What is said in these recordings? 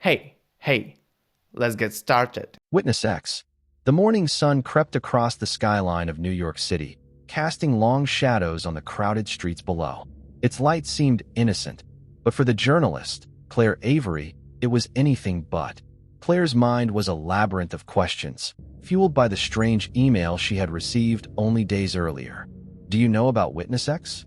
Hey, let's get started. Witness X. The morning sun crept across the skyline of New York City, casting long shadows on the crowded streets below. Its light seemed innocent, but for the journalist, Claire Avery, it was anything but. Claire's mind was a labyrinth of questions, fueled by the strange email she had received only days earlier. Do you know about Witness X?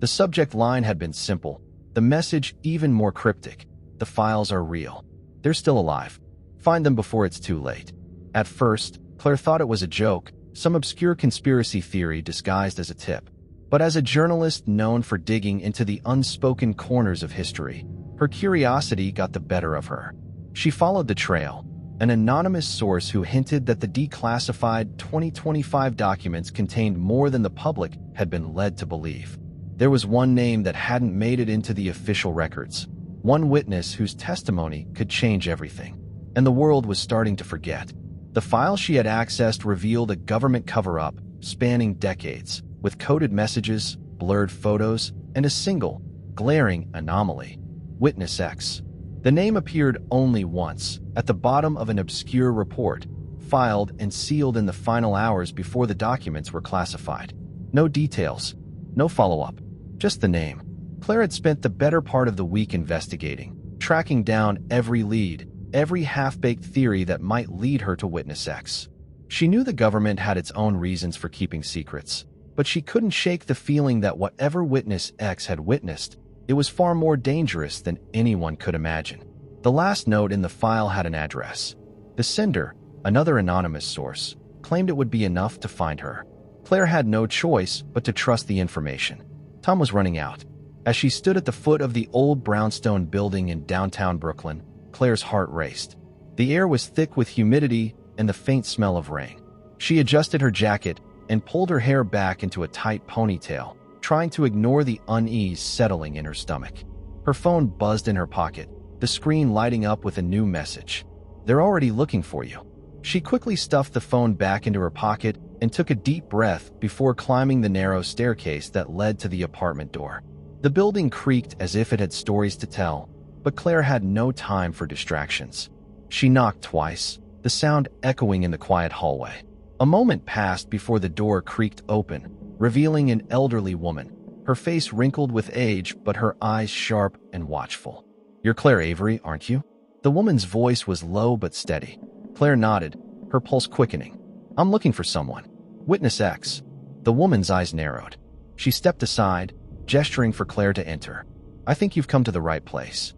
The subject line had been simple, the message even more cryptic. The files are real. They're still alive. Find them before it's too late. At first, Claire thought it was a joke, some obscure conspiracy theory disguised as a tip. But as a journalist known for digging into the unspoken corners of history, her curiosity got the better of her. She followed the trail, an anonymous source who hinted that the declassified 2025 documents contained more than the public had been led to believe. There was one name that hadn't made it into the official records, one witness whose testimony could change everything. And the world was starting to forget. The files she had accessed revealed a government cover-up spanning decades, with coded messages, blurred photos, and a single, glaring anomaly: Witness X. The name appeared only once, at the bottom of an obscure report, filed and sealed in the final hours before the documents were classified. No details, no follow-up, just the name. Claire had spent the better part of the week investigating, tracking down every lead, every half-baked theory that might lead her to Witness X. She knew the government had its own reasons for keeping secrets, but she couldn't shake the feeling that whatever Witness X had witnessed, it was far more dangerous than anyone could imagine. The last note in the file had an address. The sender, another anonymous source, claimed it would be enough to find her. Claire had no choice but to trust the information. Time was running out. As she stood at the foot of the old brownstone building in downtown Brooklyn, Claire's heart raced. The air was thick with humidity and the faint smell of rain. She adjusted her jacket and pulled her hair back into a tight ponytail, trying to ignore the unease settling in her stomach. Her phone buzzed in her pocket, the screen lighting up with a new message. "They're already looking for you." She quickly stuffed the phone back into her pocket and took a deep breath before climbing the narrow staircase that led to the apartment door. The building creaked as if it had stories to tell, but Claire had no time for distractions. She knocked twice, the sound echoing in the quiet hallway. A moment passed before the door creaked open, revealing an elderly woman, her face wrinkled with age but her eyes sharp and watchful. "You're Claire Avery, aren't you?" The woman's voice was low but steady. Claire nodded, her pulse quickening. "I'm looking for someone. Witness X." The woman's eyes narrowed. She stepped aside, gesturing for Claire to enter. "I think you've come to the right place."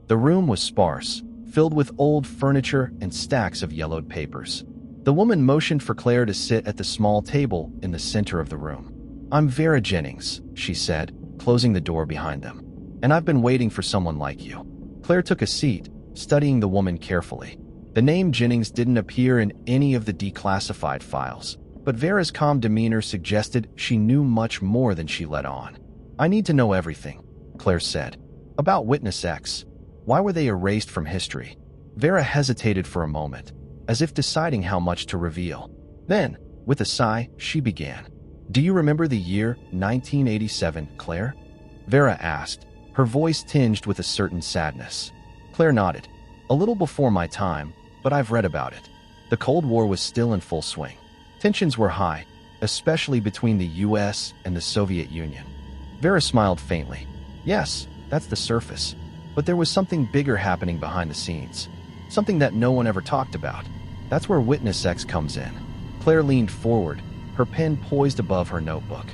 The room was sparse, filled with old furniture and stacks of yellowed papers. The woman motioned for Claire to sit at the small table in the center of the room. "I'm Vera Jennings," she said, closing the door behind them. "And I've been waiting for someone like you." Claire took a seat, studying the woman carefully. The name Jennings didn't appear in any of the declassified files, but Vera's calm demeanor suggested she knew much more than she let on. "I need to know everything," Claire said. "About Witness X. Why were they erased from history?" Vera hesitated for a moment, as if deciding how much to reveal. Then, with a sigh, she began. "Do you remember the year 1987, Claire?" Vera asked, her voice tinged with a certain sadness. Claire nodded. "A little before my time, but I've read about it." The Cold War was still in full swing. Tensions were high, especially between the US and the Soviet Union. Vera smiled faintly. "Yes, that's the surface. But there was something bigger happening behind the scenes. Something that no one ever talked about. That's where Witness X comes in." Claire leaned forward, her pen poised above her notebook.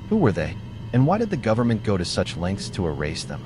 "Who were they? And why did the government go to such lengths to erase them?"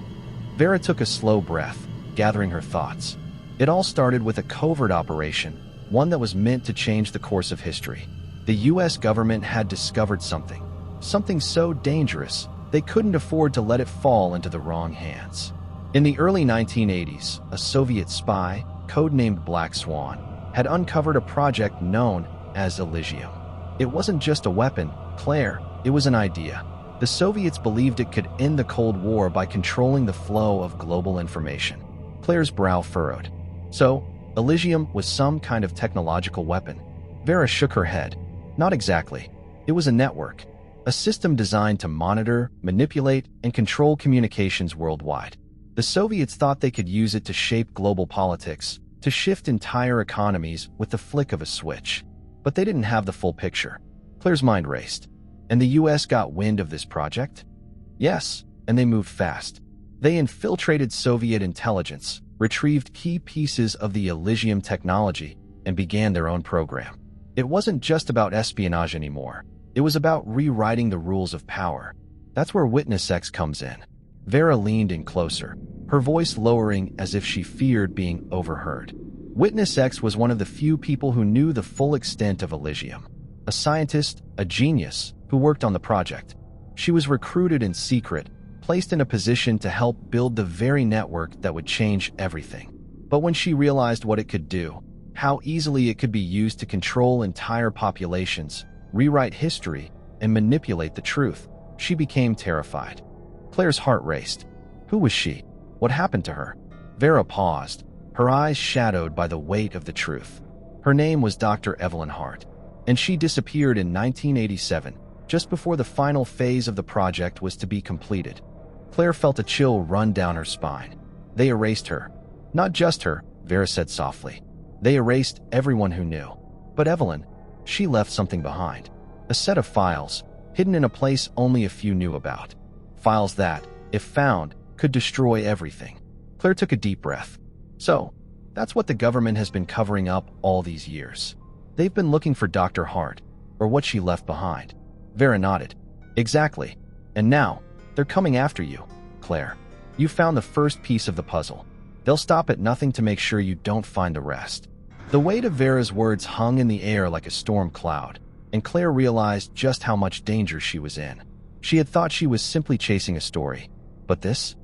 Vera took a slow breath, gathering her thoughts. It all started with a covert operation, one that was meant to change the course of history. The US government had discovered something so dangerous, they couldn't afford to let it fall into the wrong hands. In the early 1980s, a Soviet spy, codenamed Black Swan, had uncovered a project known as Elysium. It wasn't just a weapon, Claire, it was an idea. The Soviets believed it could end the Cold War by controlling the flow of global information. Claire's brow furrowed. So, Elysium was some kind of technological weapon? Vera shook her head. Not exactly. It was a network, a system designed to monitor, manipulate, and control communications worldwide. The The Soviets thought they could use it to shape global politics, to shift entire economies with the flick of a switch. But they didn't have the full picture. Claire's mind raced. And the US got wind of this project? Yes, and they moved fast. They infiltrated Soviet intelligence, retrieved key pieces of the Elysium technology, and began their own program. It wasn't just about espionage anymore. It was about rewriting the rules of power. That's where Witness X comes in. Vera leaned in closer, her voice lowering as if she feared being overheard. Witness X was one of the few people who knew the full extent of Elysium. A scientist, a genius, who worked on the project. She was recruited in secret, placed in a position to help build the very network that would change everything. But when she realized what it could do, how easily it could be used to control entire populations, rewrite history, and manipulate the truth, she became terrified. Claire's heart raced. Who was she? What happened to her? Vera paused, her eyes shadowed by the weight of the truth. Her name was Dr. Evelyn Hart, and she disappeared in 1987, just before the final phase of the project was to be completed. Claire felt a chill run down her spine. They erased her. Not just her, Vera said softly. They erased everyone who knew. But Evelyn, she left something behind. A set of files, hidden in a place only a few knew about. Files that, if found, could destroy everything. Claire took a deep breath. So, that's what the government has been covering up all these years. They've been looking for Dr. Hart, or what she left behind. Vera nodded. Exactly. And now, they're coming after you, Claire. You found the first piece of the puzzle. They'll stop at nothing to make sure you don't find the rest. The weight of Vera's words hung in the air like a storm cloud, and Claire realized just how much danger she was in. She had thought she was simply chasing a story. But this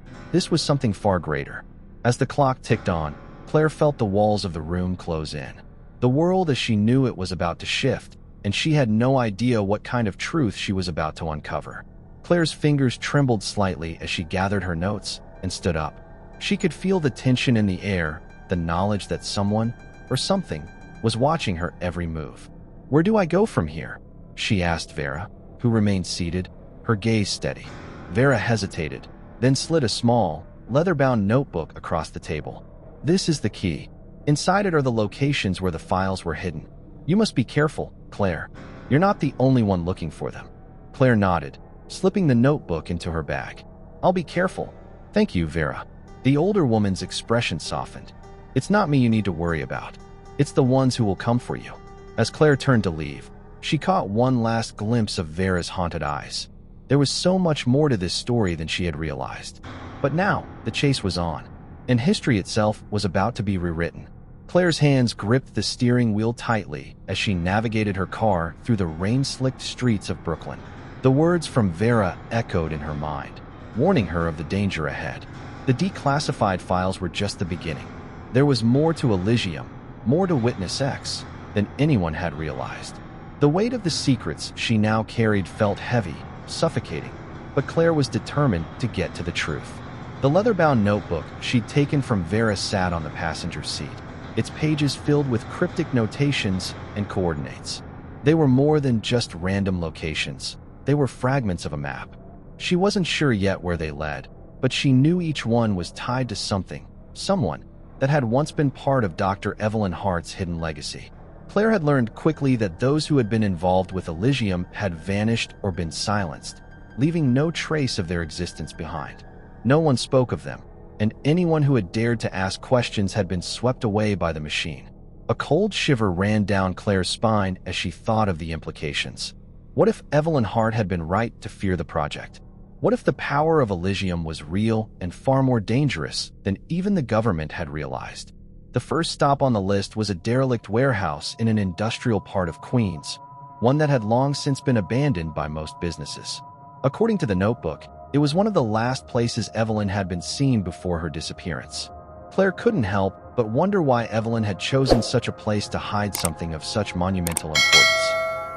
was something far greater. As the clock ticked on, Claire felt the walls of the room close in. The world as she knew it was about to shift, and she had no idea what kind of truth she was about to uncover. Claire's fingers trembled slightly as she gathered her notes and stood up. She could feel the tension in the air, the knowledge that someone, or something, was watching her every move. Where do I go from here? She asked Vera, who remained seated, her gaze steady. Vera hesitated, then slid a small, leather-bound notebook across the table. This is the key. Inside it are the locations where the files were hidden. You must be careful, Claire. You're not the only one looking for them. Claire nodded, slipping the notebook into her bag. I'll be careful. Thank you, Vera. The older woman's expression softened. It's not me you need to worry about. It's the ones who will come for you. As Claire turned to leave, she caught one last glimpse of Vera's haunted eyes. There was so much more to this story than she had realized. But now, the chase was on, and history itself was about to be rewritten. Claire's hands gripped the steering wheel tightly as she navigated her car through the rain-slicked streets of Brooklyn. The words from Vera echoed in her mind, warning her of the danger ahead. The declassified files were just the beginning. There was more to Elysium, more to Witness X, than anyone had realized. The weight of the secrets she now carried felt heavy, suffocating, but Claire was determined to get to the truth. The leather-bound notebook she'd taken from Vera sat on the passenger seat, its pages filled with cryptic notations and coordinates. They were more than just random locations. They were fragments of a map. She wasn't sure yet where they led, but she knew each one was tied to something, someone, that had once been part of Dr. Evelyn Hart's hidden legacy. Claire had learned quickly that those who had been involved with Elysium had vanished or been silenced, leaving no trace of their existence behind. No one spoke of them, and anyone who had dared to ask questions had been swept away by the machine. A cold shiver ran down Claire's spine as she thought of the implications. What if Evelyn Hart had been right to fear the project? What if the power of Elysium was real and far more dangerous than even the government had realized? The first stop on the list was a derelict warehouse in an industrial part of Queens, one that had long since been abandoned by most businesses. According to the notebook, it was one of the last places Evelyn had been seen before her disappearance. Claire couldn't help but wonder why Evelyn had chosen such a place to hide something of such monumental importance.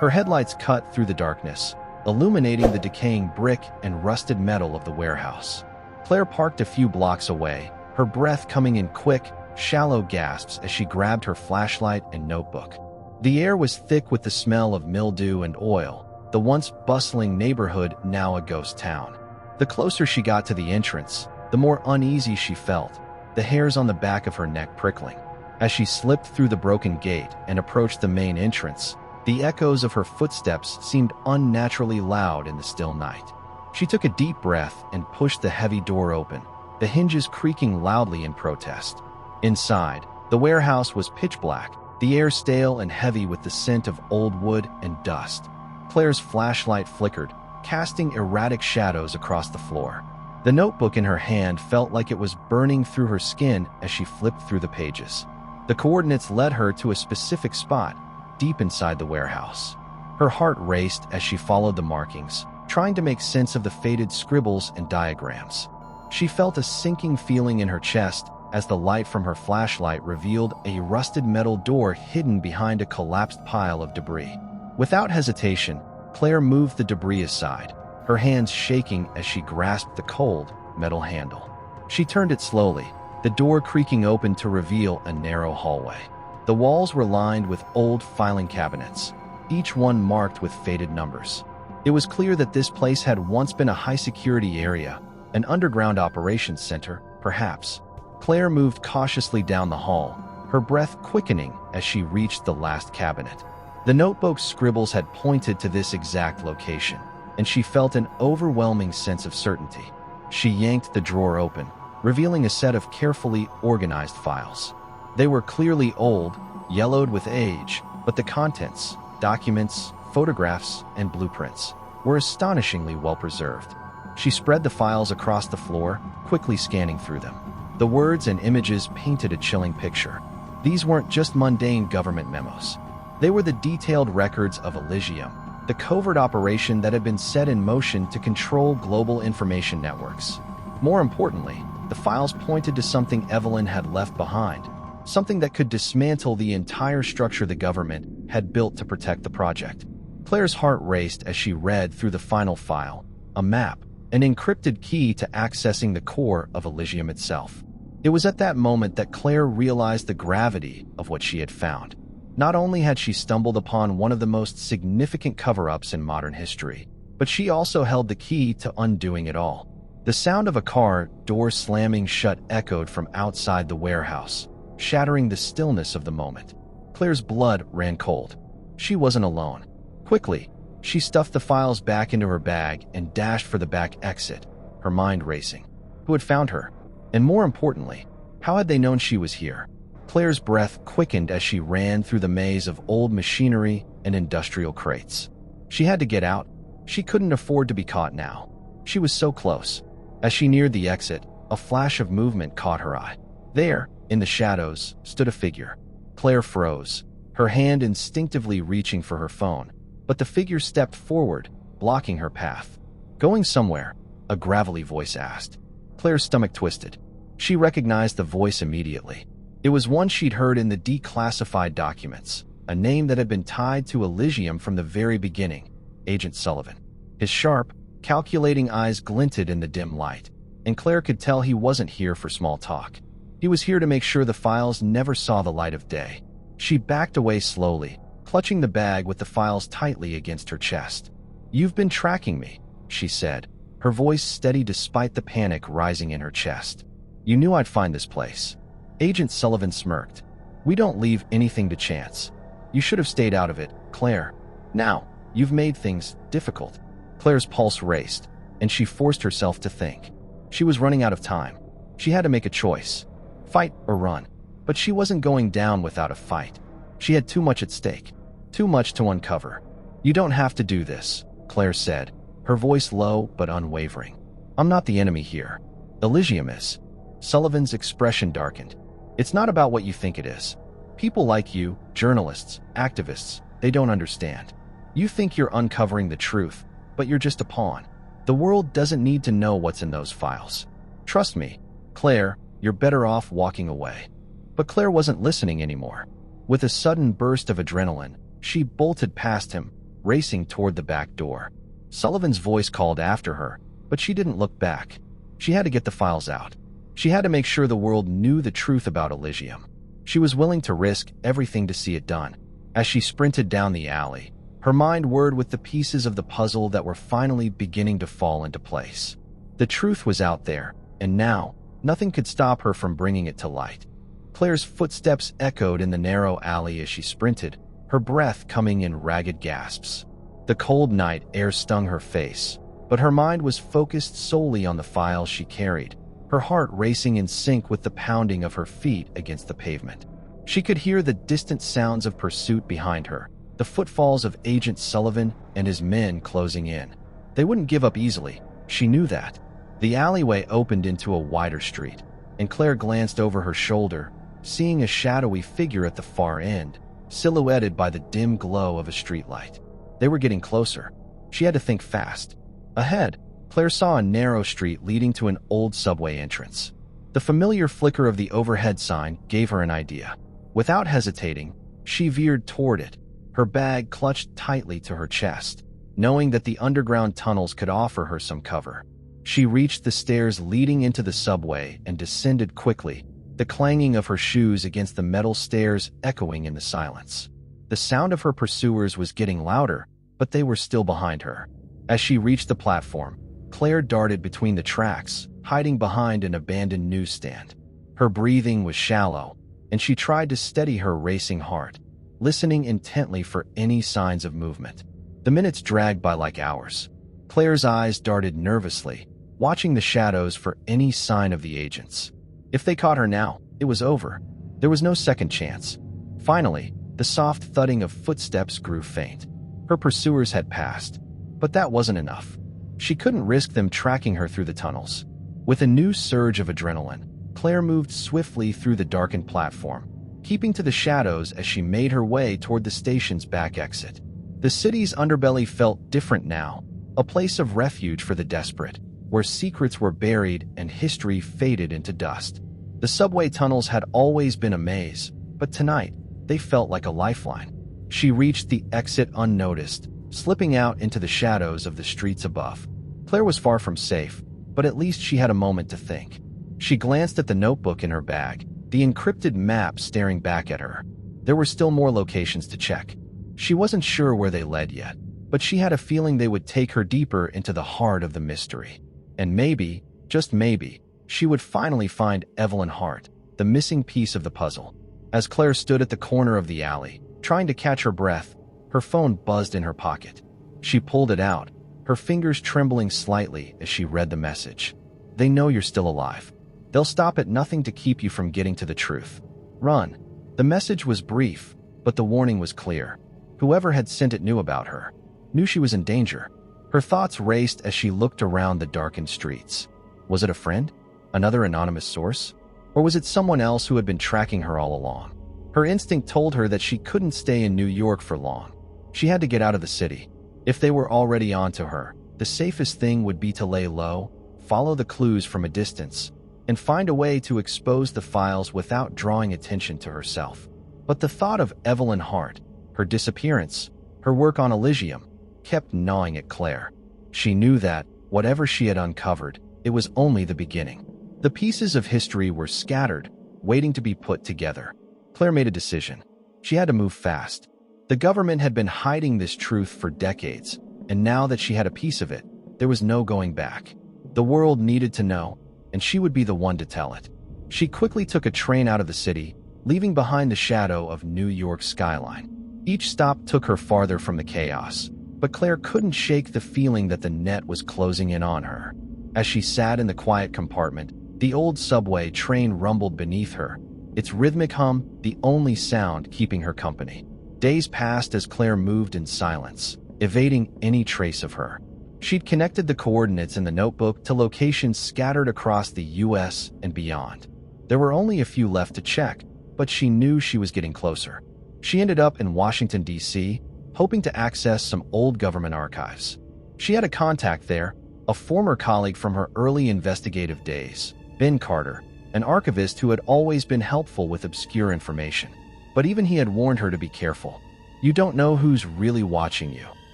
Her headlights cut through the darkness, illuminating the decaying brick and rusted metal of the warehouse. Claire parked a few blocks away, her breath coming in quick, shallow gasps as she grabbed her flashlight and notebook. The air was thick with the smell of mildew and oil, the once bustling neighborhood now a ghost town. The closer she got to the entrance, the more uneasy she felt, the hairs on the back of her neck prickling. As she slipped through the broken gate and approached the main entrance, the echoes of her footsteps seemed unnaturally loud in the still night. She took a deep breath and pushed the heavy door open, the hinges creaking loudly in protest. Inside, the warehouse was pitch black, the air stale and heavy with the scent of old wood and dust. Claire's flashlight flickered, casting erratic shadows across the floor. The notebook in her hand felt like it was burning through her skin as she flipped through the pages. The coordinates led her to a specific spot, deep inside the warehouse. Her heart raced as she followed the markings, trying to make sense of the faded scribbles and diagrams. She felt a sinking feeling in her chest as the light from her flashlight revealed a rusted metal door hidden behind a collapsed pile of debris. Without hesitation, Claire moved the debris aside, her hands shaking as she grasped the cold, metal handle. She turned it slowly, the door creaking open to reveal a narrow hallway. The walls were lined with old filing cabinets, each one marked with faded numbers. It was clear that this place had once been a high-security area, an underground operations center, perhaps. Claire moved cautiously down the hall, her breath quickening as she reached the last cabinet. The notebook's scribbles had pointed to this exact location, and she felt an overwhelming sense of certainty. She yanked the drawer open, revealing a set of carefully organized files. They were clearly old, yellowed with age, but the contents, documents, photographs, and blueprints, were astonishingly well preserved. She spread the files across the floor, quickly scanning through them. The words and images painted a chilling picture. These weren't just mundane government memos. They were the detailed records of Elysium, the covert operation that had been set in motion to control global information networks. More importantly, the files pointed to something Evelyn had left behind, something that could dismantle the entire structure the government had built to protect the project. Claire's heart raced as she read through the final file, a map, an encrypted key to accessing the core of Elysium itself. It was at that moment that Claire realized the gravity of what she had found. Not only had she stumbled upon one of the most significant cover-ups in modern history, but she also held the key to undoing it all. The sound of a car door slamming shut echoed from outside the warehouse, shattering the stillness of the moment. Claire's blood ran cold. She wasn't alone. Quickly, she stuffed the files back into her bag and dashed for the back exit, her mind racing. Who had found her? And more importantly, how had they known she was here? Claire's breath quickened as she ran through the maze of old machinery and industrial crates. She had to get out. She couldn't afford to be caught now. She was so close. As she neared the exit, a flash of movement caught her eye. There, in the shadows, stood a figure. Claire froze, her hand instinctively reaching for her phone, but the figure stepped forward, blocking her path. "Going somewhere?" a gravelly voice asked. Claire's stomach twisted. She recognized the voice immediately. It was one she'd heard in the declassified documents, a name that had been tied to Elysium from the very beginning, Agent Sullivan. His sharp, calculating eyes glinted in the dim light, and Claire could tell he wasn't here for small talk. He was here to make sure the files never saw the light of day. She backed away slowly, clutching the bag with the files tightly against her chest. "You've been tracking me," she said, her voice steady despite the panic rising in her chest. "You knew I'd find this place." Agent Sullivan smirked. "We don't leave anything to chance. You should have stayed out of it, Claire. Now, you've made things difficult." Claire's pulse raced, and she forced herself to think. She was running out of time. She had to make a choice. Fight or run. But she wasn't going down without a fight. She had too much at stake. Too much to uncover. "You don't have to do this," Claire said, her voice low but unwavering. "I'm not the enemy here. Elysium is." Sullivan's expression darkened. "It's not about what you think it is. People like you, journalists, activists, they don't understand. You think you're uncovering the truth, but you're just a pawn. The world doesn't need to know what's in those files. Trust me, Claire, you're better off walking away." But Claire wasn't listening anymore. With a sudden burst of adrenaline, she bolted past him, racing toward the back door. Sullivan's voice called after her, but she didn't look back. She had to get the files out. She had to make sure the world knew the truth about Elysium. She was willing to risk everything to see it done. As she sprinted down the alley, her mind whirred with the pieces of the puzzle that were finally beginning to fall into place. The truth was out there, and now, nothing could stop her from bringing it to light. Claire's footsteps echoed in the narrow alley as she sprinted, her breath coming in ragged gasps. The cold night air stung her face, but her mind was focused solely on the files she carried, her heart racing in sync with the pounding of her feet against the pavement. She could hear the distant sounds of pursuit behind her, the footfalls of Agent Sullivan and his men closing in. They wouldn't give up easily, she knew that. The alleyway opened into a wider street, and Claire glanced over her shoulder, seeing a shadowy figure at the far end, silhouetted by the dim glow of a streetlight. They were getting closer. She had to think fast. Ahead, Claire saw a narrow street leading to an old subway entrance. The familiar flicker of the overhead sign gave her an idea. Without hesitating, she veered toward it, her bag clutched tightly to her chest, knowing that the underground tunnels could offer her some cover. She reached the stairs leading into the subway and descended quickly, the clanging of her shoes against the metal stairs echoing in the silence. The sound of her pursuers was getting louder, but they were still behind her. As she reached the platform, Claire darted between the tracks, hiding behind an abandoned newsstand. Her breathing was shallow, and she tried to steady her racing heart, listening intently for any signs of movement. The minutes dragged by like hours. Claire's eyes darted nervously, watching the shadows for any sign of the agents. If they caught her now, it was over. There was no second chance. Finally, the soft thudding of footsteps grew faint. Her pursuers had passed, but that wasn't enough. She couldn't risk them tracking her through the tunnels. With a new surge of adrenaline, Claire moved swiftly through the darkened platform, keeping to the shadows as she made her way toward the station's back exit. The city's underbelly felt different now, a place of refuge for the desperate, where secrets were buried and history faded into dust. The subway tunnels had always been a maze, but tonight, they felt like a lifeline. She reached the exit unnoticed, slipping out into the shadows of the streets above. Claire was far from safe, but at least she had a moment to think. She glanced at the notebook in her bag, the encrypted map staring back at her. There were still more locations to check. She wasn't sure where they led yet, but she had a feeling they would take her deeper into the heart of the mystery. And maybe, just maybe, she would finally find Evelyn Hart, the missing piece of the puzzle. As Claire stood at the corner of the alley, trying to catch her breath, her phone buzzed in her pocket. She pulled it out, her fingers trembling slightly as she read the message. "They know you're still alive. They'll stop at nothing to keep you from getting to the truth. Run." The message was brief, but the warning was clear. Whoever had sent it knew about her, knew she was in danger. Her thoughts raced as she looked around the darkened streets. Was it a friend? Another anonymous source? Or was it someone else who had been tracking her all along? Her instinct told her that she couldn't stay in New York for long. She had to get out of the city. If they were already onto her, the safest thing would be to lay low, follow the clues from a distance, and find a way to expose the files without drawing attention to herself. But the thought of Evelyn Hart, her disappearance, her work on Elysium, kept gnawing at Claire. She knew that, whatever she had uncovered, it was only the beginning. The pieces of history were scattered, waiting to be put together. Claire made a decision. She had to move fast. The government had been hiding this truth for decades, and now that she had a piece of it, there was no going back. The world needed to know, and she would be the one to tell it. She quickly took a train out of the city, leaving behind the shadow of New York's skyline. Each stop took her farther from the chaos, but Claire couldn't shake the feeling that the net was closing in on her. As she sat in the quiet compartment, the old subway train rumbled beneath her, its rhythmic hum the only sound keeping her company. Days passed as Claire moved in silence, evading any trace of her. She'd connected the coordinates in the notebook to locations scattered across the US and beyond. There were only a few left to check, but she knew she was getting closer. She ended up in Washington, D.C., hoping to access some old government archives. She had a contact there, a former colleague from her early investigative days, Ben Carter, an archivist who had always been helpful with obscure information. But even he had warned her to be careful. "You don't know who's really watching you,"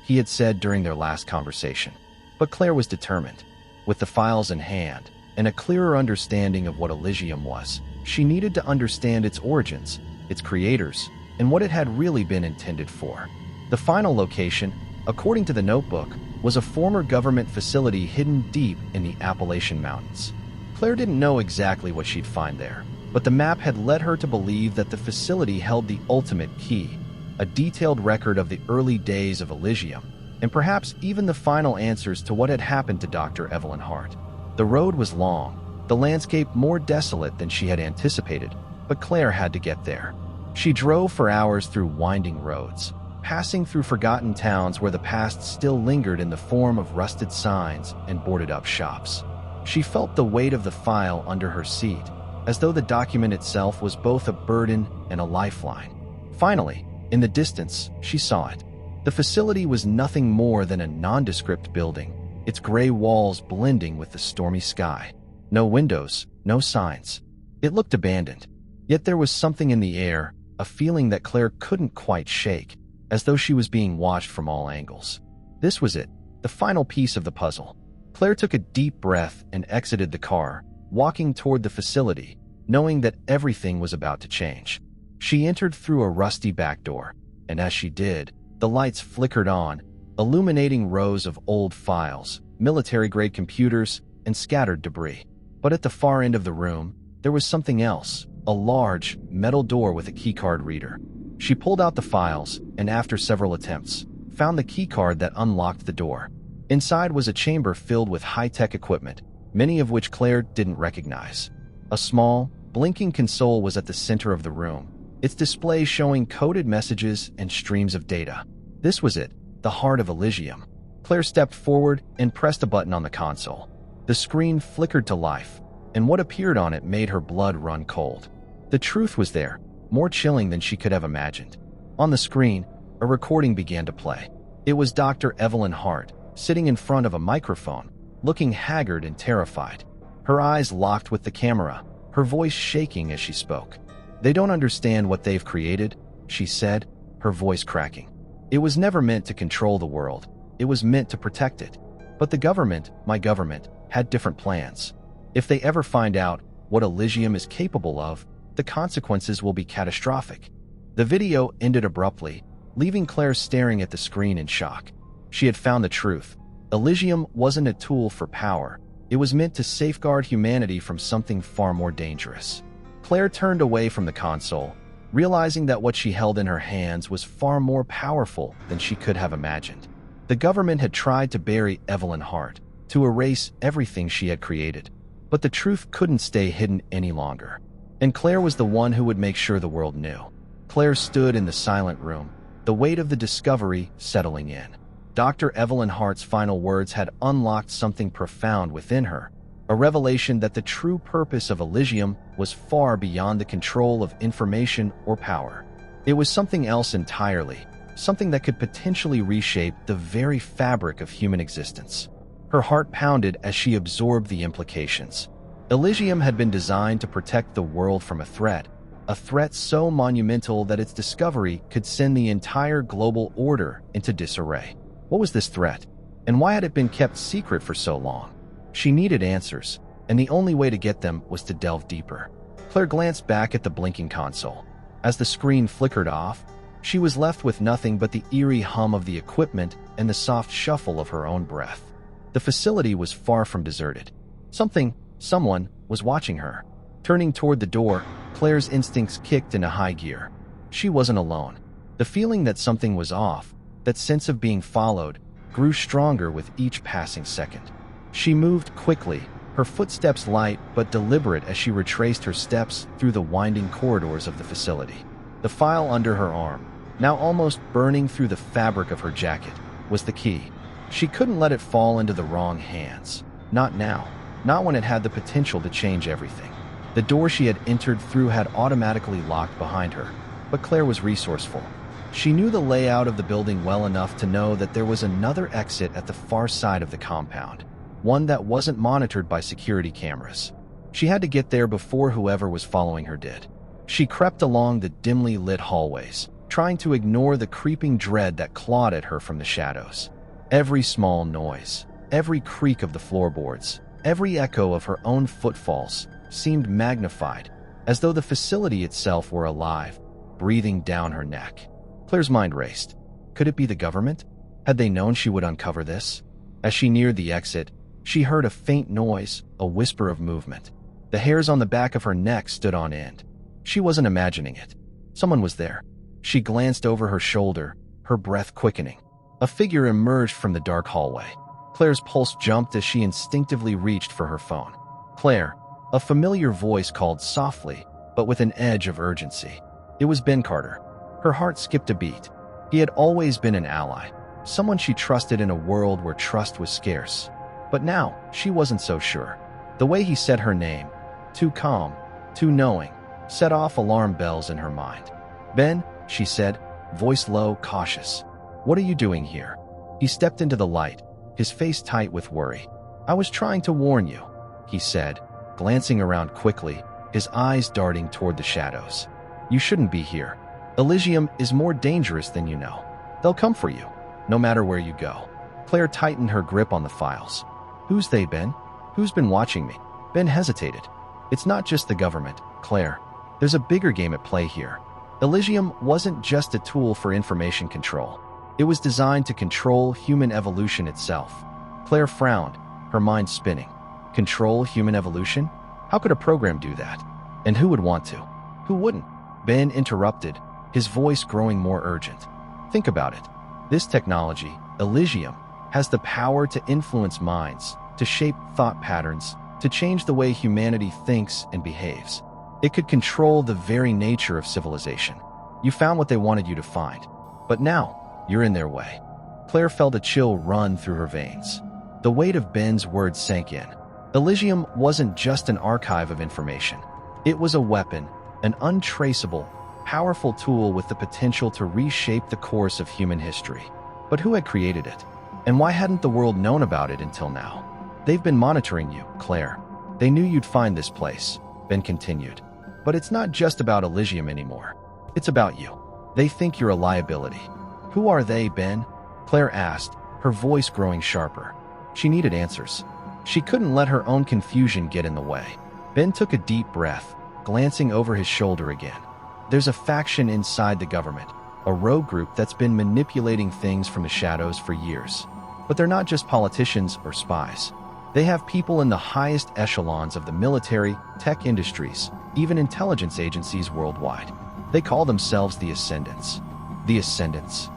he had said during their last conversation. But Claire was determined. With the files in hand and a clearer understanding of what Elysium was, she needed to understand its origins, its creators, and what it had really been intended for. The final location, according to the notebook, was a former government facility hidden deep in the Appalachian Mountains. Claire didn't know exactly what she'd find there, but the map had led her to believe that the facility held the ultimate key, a detailed record of the early days of Elysium, and perhaps even the final answers to what had happened to Dr. Evelyn Hart. The road was long, the landscape more desolate than she had anticipated, but Claire had to get there. She drove for hours through winding roads, passing through forgotten towns where the past still lingered in the form of rusted signs and boarded-up shops. She felt the weight of the file under her seat, as though the document itself was both a burden and a lifeline. Finally, in the distance, she saw it. The facility was nothing more than a nondescript building, its gray walls blending with the stormy sky. No windows, no signs. It looked abandoned. Yet there was something in the air, a feeling that Claire couldn't quite shake, as though she was being watched from all angles. This was it, the final piece of the puzzle. Claire took a deep breath and exited the car, walking toward the facility, knowing that everything was about to change. She entered through a rusty back door, and as she did, the lights flickered on, illuminating rows of old files, military-grade computers, and scattered debris. But at the far end of the room, there was something else, a large, metal door with a keycard reader. She pulled out the files, and after several attempts, found the keycard that unlocked the door. Inside was a chamber filled with high-tech equipment, many of which Claire didn't recognize. A small, blinking console was at the center of the room, its display showing coded messages and streams of data. This was it, the heart of Elysium. Claire stepped forward and pressed a button on the console. The screen flickered to life, and what appeared on it made her blood run cold. The truth was there, more chilling than she could have imagined. On the screen, a recording began to play. It was Dr. Evelyn Hart, sitting in front of a microphone, looking haggard and terrified. Her eyes locked with the camera, her voice shaking as she spoke. "They don't understand what they've created," she said, her voice cracking. "It was never meant to control the world. It was meant to protect it. But the government, my government, had different plans. If they ever find out what Elysium is capable of, the consequences will be catastrophic." The video ended abruptly, leaving Claire staring at the screen in shock. She had found the truth. Elysium wasn't a tool for power. It was meant to safeguard humanity from something far more dangerous. Claire turned away from the console, realizing that what she held in her hands was far more powerful than she could have imagined. The government had tried to bury Evelyn Hart, to erase everything she had created. But the truth couldn't stay hidden any longer. And Claire was the one who would make sure the world knew. Claire stood in the silent room, the weight of the discovery settling in. Dr. Evelyn Hart's final words had unlocked something profound within her, a revelation that the true purpose of Elysium was far beyond the control of information or power. It was something else entirely, something that could potentially reshape the very fabric of human existence. Her heart pounded as she absorbed the implications. Elysium had been designed to protect the world from a threat so monumental that its discovery could send the entire global order into disarray. What was this threat, and why had it been kept secret for so long? She needed answers, and the only way to get them was to delve deeper. Claire glanced back at the blinking console. As the screen flickered off, she was left with nothing but the eerie hum of the equipment and the soft shuffle of her own breath. The facility was far from deserted. Someone was watching her. Turning toward the door, Claire's instincts kicked into high gear. She wasn't alone. The feeling that something was off, that sense of being followed, grew stronger with each passing second. She moved quickly, her footsteps light but deliberate as she retraced her steps through the winding corridors of the facility. The file under her arm, now almost burning through the fabric of her jacket, was the key. She couldn't let it fall into the wrong hands. Not now. Not when it had the potential to change everything. The door she had entered through had automatically locked behind her, but Claire was resourceful. She knew the layout of the building well enough to know that there was another exit at the far side of the compound, one that wasn't monitored by security cameras. She had to get there before whoever was following her did. She crept along the dimly lit hallways, trying to ignore the creeping dread that clawed at her from the shadows. Every small noise, every creak of the floorboards, every echo of her own footfalls seemed magnified, as though the facility itself were alive, breathing down her neck. Claire's mind raced. Could it be the government? Had they known she would uncover this? As she neared the exit, She heard a faint noise, a whisper of movement. The hairs on the back of her neck stood on end. She wasn't imagining it. Someone was there. She glanced over her shoulder, her breath quickening. A figure emerged from the dark hallway. Claire's pulse jumped as she instinctively reached for her phone. "Claire," a familiar voice called softly, but with an edge of urgency. It was Ben Carter. Her heart skipped a beat. He had always been an ally, someone she trusted in a world where trust was scarce. But now, she wasn't so sure. The way he said her name, too calm, too knowing, set off alarm bells in her mind. "Ben," she said, voice low, cautious. "What are you doing here?" He stepped into the light, his face tight with worry. "I was trying to warn you," he said, glancing around quickly, his eyes darting toward the shadows. "You shouldn't be here. Elysium is more dangerous than you know. They'll come for you, no matter where you go." Claire tightened her grip on the files. "Who's they, Ben? Who's been watching me?" Ben hesitated. "It's not just the government, Claire. There's a bigger game at play here. Elysium wasn't just a tool for information control. It was designed to control human evolution itself." Claire frowned, her mind spinning. Control human evolution? How could a program do that? And who would want to? Who wouldn't? Ben interrupted, his voice growing more urgent. "Think about it. This technology, Elysium, has the power to influence minds, to shape thought patterns, to change the way humanity thinks and behaves. It could control the very nature of civilization. You found what they wanted you to find. But now, you're in their way." Claire felt a chill run through her veins. The weight of Ben's words sank in. Elysium wasn't just an archive of information. It was a weapon, an untraceable, powerful tool with the potential to reshape the course of human history. But who had created it? And why hadn't the world known about it until now? "They've been monitoring you, Claire. They knew you'd find this place," Ben continued. "But it's not just about Elysium anymore. It's about you. They think you're a liability." "Who are they, Ben?" Claire asked, her voice growing sharper. She needed answers. She couldn't let her own confusion get in the way. Ben took a deep breath, glancing over his shoulder again. "There's a faction inside the government, a rogue group that's been manipulating things from the shadows for years. But they're not just politicians or spies. They have people in the highest echelons of the military, tech industries, even intelligence agencies worldwide. They call themselves the Ascendants." "The Ascendants?"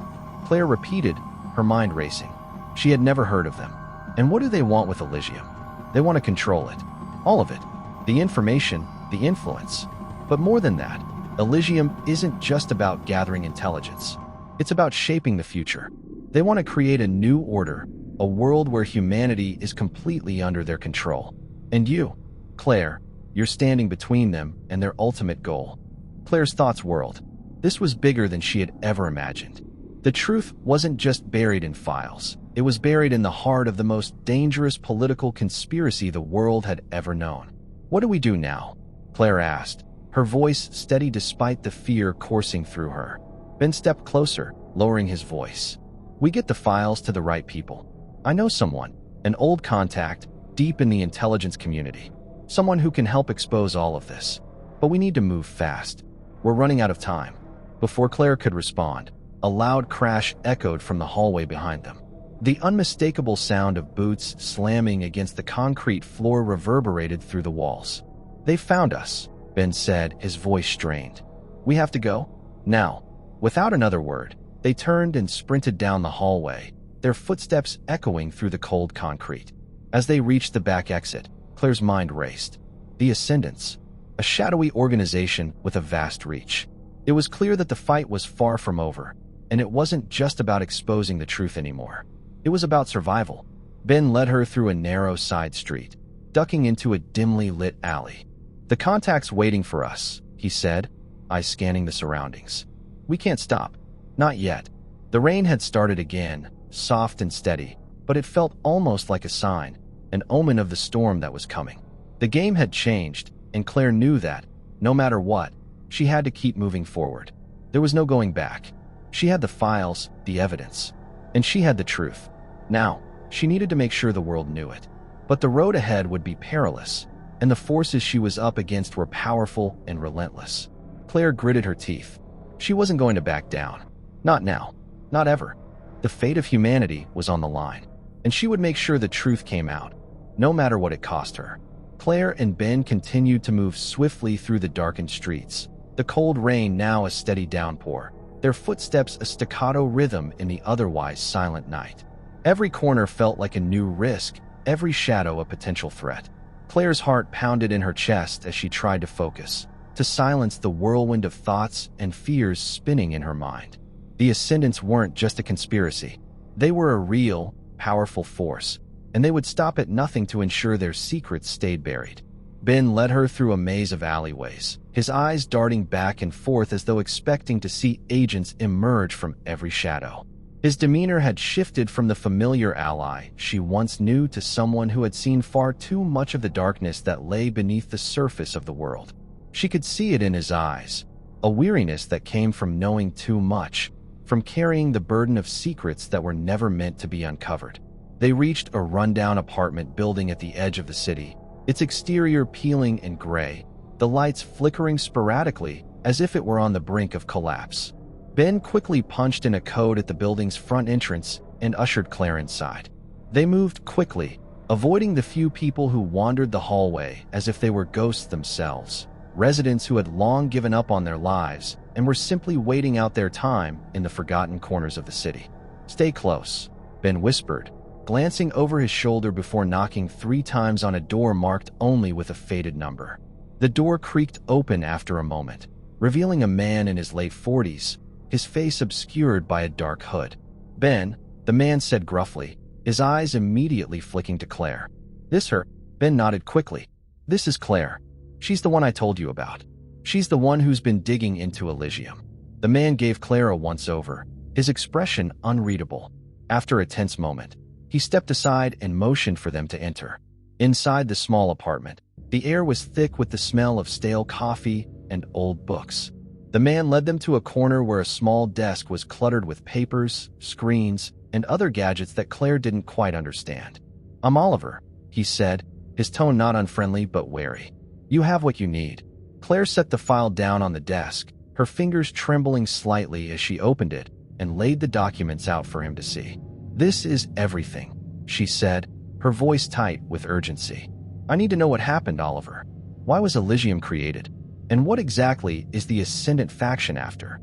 Claire repeated, her mind racing. She had never heard of them. And what do they want with Elysium? They want to control it. All of it. The information, the influence. But more than that, Elysium isn't just about gathering intelligence. It's about shaping the future. They want to create a new order, a world where humanity is completely under their control. And you, Claire, you're standing between them and their ultimate goal. Claire's thoughts whirled. This was bigger than she had ever imagined. The truth wasn't just buried in files. It was buried in the heart of the most dangerous political conspiracy the world had ever known. "What do we do now?" Claire asked, her voice steady despite the fear coursing through her. Ben stepped closer, lowering his voice. "We get the files to the right people. I know someone, an old contact, deep in the intelligence community. Someone who can help expose all of this. But we need to move fast. We're running out of time." Before Claire could respond, a loud crash echoed from the hallway behind them. The unmistakable sound of boots slamming against the concrete floor reverberated through the walls. "They found us," Ben said, his voice strained. "We have to go? Now." Without another word, they turned and sprinted down the hallway, their footsteps echoing through the cold concrete. As they reached the back exit, Claire's mind raced. The Ascendants, a shadowy organization with a vast reach. It was clear that the fight was far from over, and it wasn't just about exposing the truth anymore. It was about survival. Ben led her through a narrow side street, ducking into a dimly lit alley. "The contact's waiting for us," he said, eyes scanning the surroundings. "We can't stop. Not yet." The rain had started again, soft and steady, but it felt almost like a sign, an omen of the storm that was coming. The game had changed, and Claire knew that, no matter what, she had to keep moving forward. There was no going back. She had the files, the evidence, and she had the truth. Now, she needed to make sure the world knew it. But the road ahead would be perilous, and the forces she was up against were powerful and relentless. Claire gritted her teeth. She wasn't going to back down. Not now. Not ever. The fate of humanity was on the line, and she would make sure the truth came out. no matter what it cost her. Claire and Ben continued to move swiftly through the darkened streets, the cold rain now a steady downpour, their footsteps a staccato rhythm in the otherwise silent night. Every corner felt like a new risk, every shadow a potential threat. Claire's heart pounded in her chest as she tried to focus, to silence the whirlwind of thoughts and fears spinning in her mind. The Ascendants weren't just a conspiracy. They were a real, powerful force, and they would stop at nothing to ensure their secrets stayed buried. Ben led her through a maze of alleyways, his eyes darting back and forth as though expecting to see agents emerge from every shadow. His demeanor had shifted from the familiar ally she once knew to someone who had seen far too much of the darkness that lay beneath the surface of the world. She could see it in his eyes, a weariness that came from knowing too much, from carrying the burden of secrets that were never meant to be uncovered. They reached a rundown apartment building at the edge of the city, its exterior peeling and gray, the lights flickering sporadically as if it were on the brink of collapse. Ben quickly punched in a code at the building's front entrance and ushered Claire inside. They moved quickly, avoiding the few people who wandered the hallway as if they were ghosts themselves, residents who had long given up on their lives and were simply waiting out their time in the forgotten corners of the city. "Stay close," Ben whispered, glancing over his shoulder before knocking 3 times on a door marked only with a faded number. The door creaked open after a moment, revealing a man in his late 40s, his face obscured by a dark hood. "Ben," the man said gruffly, his eyes immediately flicking to Claire. "This her?" Ben nodded quickly. "This is Claire. She's the one I told you about. She's the one who's been digging into Elysium." The man gave Claire a once-over, his expression unreadable. After a tense moment, he stepped aside and motioned for them to enter. Inside the small apartment, the air was thick with the smell of stale coffee and old books. The man led them to a corner where a small desk was cluttered with papers, screens, and other gadgets that Claire didn't quite understand. "I'm Oliver," he said, his tone not unfriendly but wary. "You have what you need." Claire set the file down on the desk, her fingers trembling slightly as she opened it and laid the documents out for him to see. "This is everything," she said, her voice tight with urgency. "I need to know what happened, Oliver. Why was Elysium created? And what exactly is the Ascendant faction after?"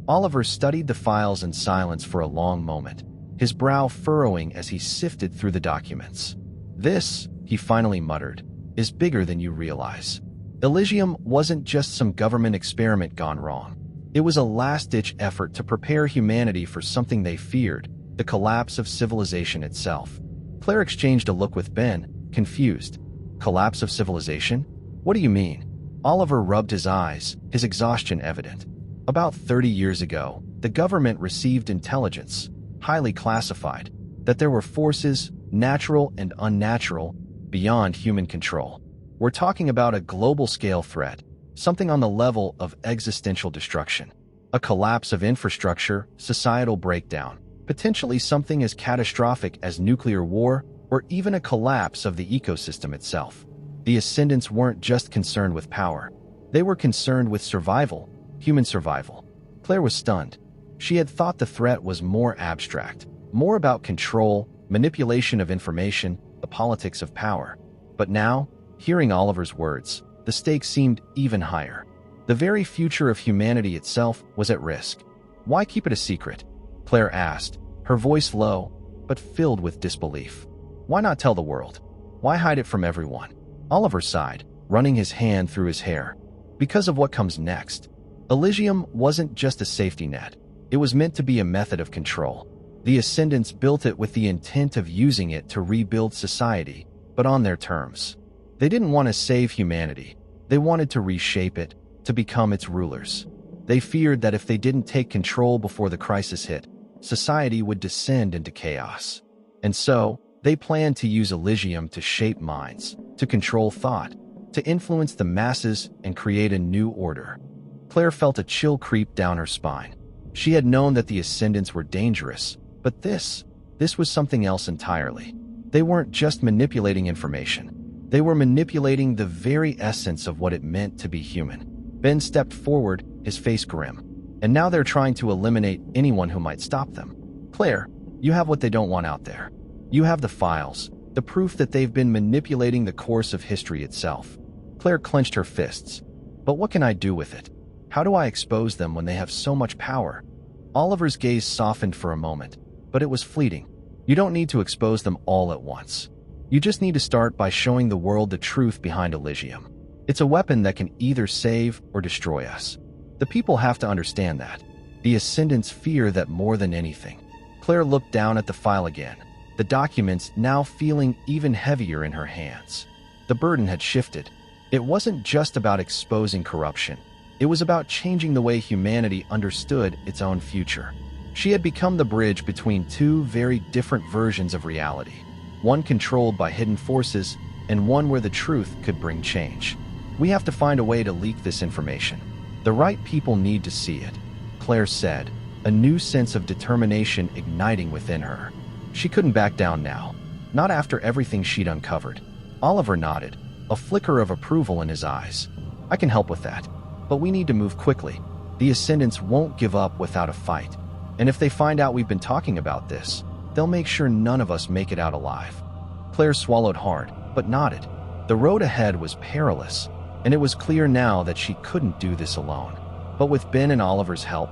Oliver studied the files in silence for a long moment, his brow furrowing as he sifted through the documents. "This," he finally muttered, "is bigger than you realize. Elysium wasn't just some government experiment gone wrong. It was a last-ditch effort to prepare humanity for something they feared, the collapse of civilization itself." Claire exchanged a look with Ben, confused. "Collapse of civilization? What do you mean?" Oliver rubbed his eyes, his exhaustion evident. "About 30 years ago, the government received intelligence, highly classified, that there were forces, natural and unnatural, beyond human control. We're talking about a global-scale threat, something on the level of existential destruction. A collapse of infrastructure, societal breakdown, potentially something as catastrophic as nuclear war, or even a collapse of the ecosystem itself. The Ascendants weren't just concerned with power. They were concerned with survival, human survival." Claire was stunned. She had thought the threat was more abstract, more about control, manipulation of information, the politics of power. But now, hearing Oliver's words, the stakes seemed even higher. The very future of humanity itself was at risk. "Why keep it a secret?" Claire asked, her voice low, but filled with disbelief. "Why not tell the world? Why hide it from everyone?" Oliver sighed, running his hand through his hair. "Because of what comes next. Elysium wasn't just a safety net. It was meant to be a method of control. The Ascendants built it with the intent of using it to rebuild society, but on their terms. They didn't want to save humanity. They wanted to reshape it, to become its rulers. They feared that if they didn't take control before the crisis hit, society would descend into chaos. And so, they planned to use Elysium to shape minds, to control thought, to influence the masses and create a new order." Claire felt a chill creep down her spine. She had known that the Ascendants were dangerous, but this was something else entirely. They weren't just manipulating information. They were manipulating the very essence of what it meant to be human. Ben stepped forward, his face grim. "And now they're trying to eliminate anyone who might stop them. Claire, you have what they don't want out there. You have the files, the proof that they've been manipulating the course of history itself. Claire clenched her fists. But what can I do with it? How do I expose them when they have so much power? Oliver's gaze softened for a moment, but it was fleeting. You don't need to expose them all at once. You just need to start by showing the world the truth behind Elysium. It's a weapon that can either save or destroy us. The people have to understand that. The Ascendants fear that more than anything. Claire looked down at the file again, the documents now feeling even heavier in her hands. The burden had shifted. It wasn't just about exposing corruption. It was about changing the way humanity understood its own future. She had become the bridge between two very different versions of reality, one controlled by hidden forces and one where the truth could bring change. We have to find a way to leak this information. The right people need to see it, Claire said, a new sense of determination igniting within her. She couldn't back down now, not after everything she'd uncovered. Oliver nodded, a flicker of approval in his eyes. I can help with that, but we need to move quickly. The Ascendants won't give up without a fight. And if they find out we've been talking about this, they'll make sure none of us make it out alive. Claire swallowed hard, but nodded. The road ahead was perilous, and it was clear now that she couldn't do this alone. But with Ben and Oliver's help,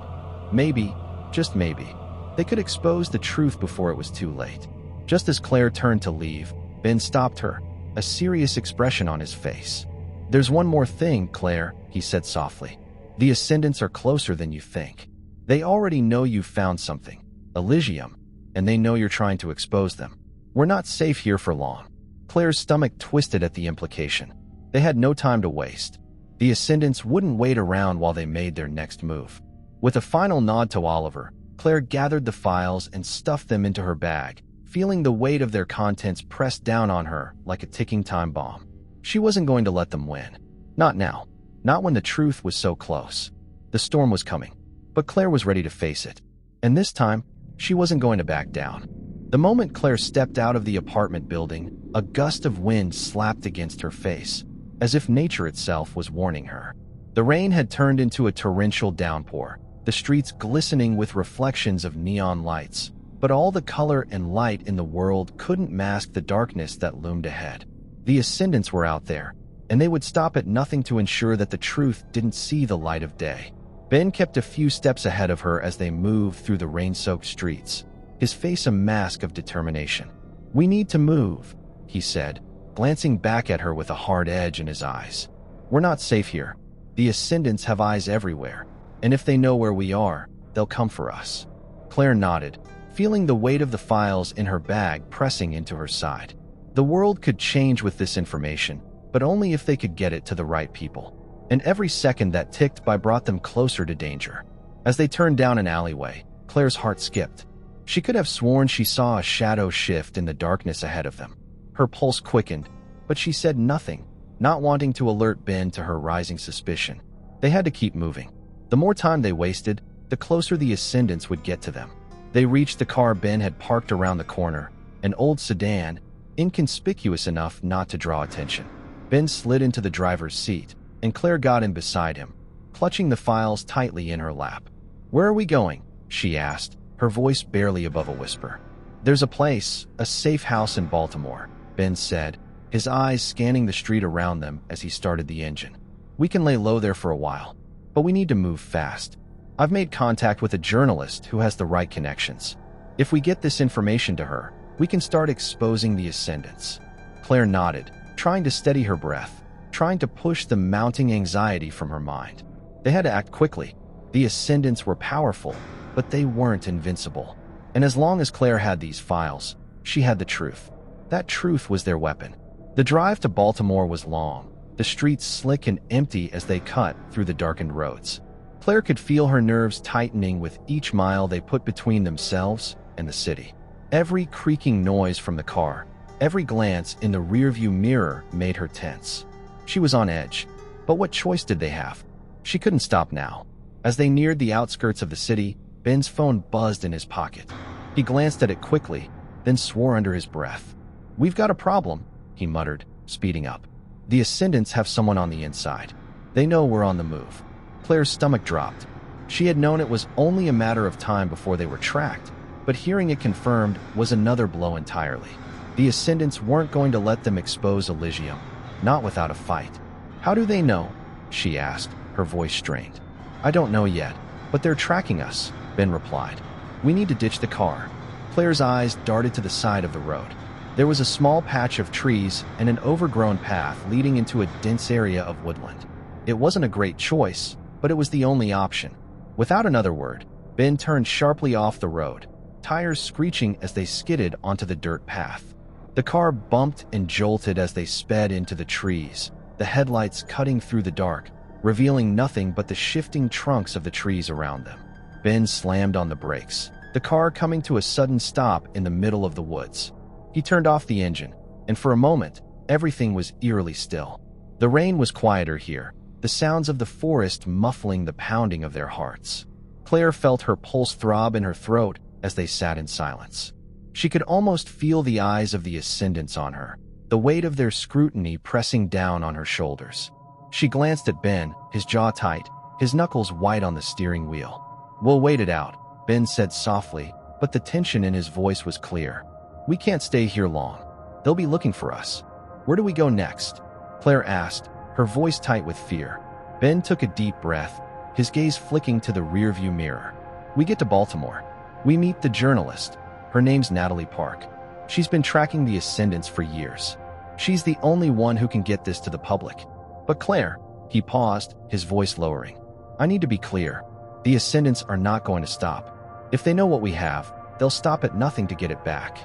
maybe, just maybe, they could expose the truth before it was too late. Just as Claire turned to leave, Ben stopped her, a serious expression on his face. There's one more thing, Claire, he said softly. The Ascendants are closer than you think. They already know you've found something, Elysium, and they know you're trying to expose them. We're not safe here for long. Claire's stomach twisted at the implication. They had no time to waste. The Ascendants wouldn't wait around while they made their next move. With a final nod to Oliver, Claire gathered the files and stuffed them into her bag, feeling the weight of their contents pressed down on her like a ticking time bomb. She wasn't going to let them win. Not now. Not when the truth was so close. The storm was coming, but Claire was ready to face it. And this time, she wasn't going to back down. The moment Claire stepped out of the apartment building, a gust of wind slapped against her face, as if nature itself was warning her. The rain had turned into a torrential downpour, the streets glistening with reflections of neon lights. But all the color and light in the world couldn't mask the darkness that loomed ahead. The Ascendants were out there, and they would stop at nothing to ensure that the truth didn't see the light of day. Ben kept a few steps ahead of her as they moved through the rain-soaked streets, his face a mask of determination. We need to move, he said, glancing back at her with a hard edge in his eyes. We're not safe here. The Ascendants have eyes everywhere, and if they know where we are, they'll come for us. Claire nodded, feeling the weight of the files in her bag pressing into her side. The world could change with this information, but only if they could get it to the right people. And every second that ticked by brought them closer to danger. As they turned down an alleyway, Claire's heart skipped. She could have sworn she saw a shadow shift in the darkness ahead of them. Her pulse quickened, but she said nothing, not wanting to alert Ben to her rising suspicion. They had to keep moving. The more time they wasted, the closer the Ascendants would get to them. They reached the car Ben had parked around the corner, an old sedan, inconspicuous enough not to draw attention. Ben slid into the driver's seat, and Claire got in beside him, clutching the files tightly in her lap. "Where are we going?" she asked, her voice barely above a whisper. "There's a place, a safe house in Baltimore," Ben said, his eyes scanning the street around them as he started the engine. "We can lay low there for a while, but we need to move fast. I've made contact with a journalist who has the right connections. If we get this information to her, we can start exposing the Ascendants." Claire nodded, trying to steady her breath, trying to push the mounting anxiety from her mind. They had to act quickly. The Ascendants were powerful, but they weren't invincible. And as long as Claire had these files, she had the truth. That truth was their weapon. The drive to Baltimore was long, the streets slick and empty as they cut through the darkened roads. Claire could feel her nerves tightening with each mile they put between themselves and the city. Every creaking noise from the car, every glance in the rearview mirror made her tense. She was on edge, but what choice did they have? She couldn't stop now. As they neared the outskirts of the city, Ben's phone buzzed in his pocket. He glanced at it quickly, then swore under his breath. "We've got a problem," he muttered, speeding up. "The Ascendants have someone on the inside. They know we're on the move." Claire's stomach dropped. She had known it was only a matter of time before they were tracked, but hearing it confirmed was another blow entirely. The Ascendants weren't going to let them expose Elysium, not without a fight. "How do they know?" she asked, her voice strained. "I don't know yet, but they're tracking us," Ben replied. "We need to ditch the car." Claire's eyes darted to the side of the road. There was a small patch of trees and an overgrown path leading into a dense area of woodland. It wasn't a great choice, but it was the only option. Without another word, Ben turned sharply off the road, tires screeching as they skidded onto the dirt path. The car bumped and jolted as they sped into the trees, the headlights cutting through the dark, revealing nothing but the shifting trunks of the trees around them. Ben slammed on the brakes, the car coming to a sudden stop in the middle of the woods. He turned off the engine, and for a moment, everything was eerily still. The rain was quieter here, the sounds of the forest muffling the pounding of their hearts. Claire felt her pulse throb in her throat as they sat in silence. She could almost feel the eyes of the Ascendants on her, the weight of their scrutiny pressing down on her shoulders. She glanced at Ben, his jaw tight, his knuckles white on the steering wheel. "We'll wait it out," Ben said softly, but the tension in his voice was clear. "We can't stay here long. They'll be looking for us." "Where do we go next?" Claire asked, her voice tight with fear. Ben took a deep breath, his gaze flicking to the rearview mirror. "We get to Baltimore. We meet the journalist. Her name's Natalie Park. She's been tracking the Ascendants for years. She's the only one who can get this to the public." "But Claire," he paused, his voice lowering. "I need to be clear. The Ascendants are not going to stop. If they know what we have, they'll stop at nothing to get it back."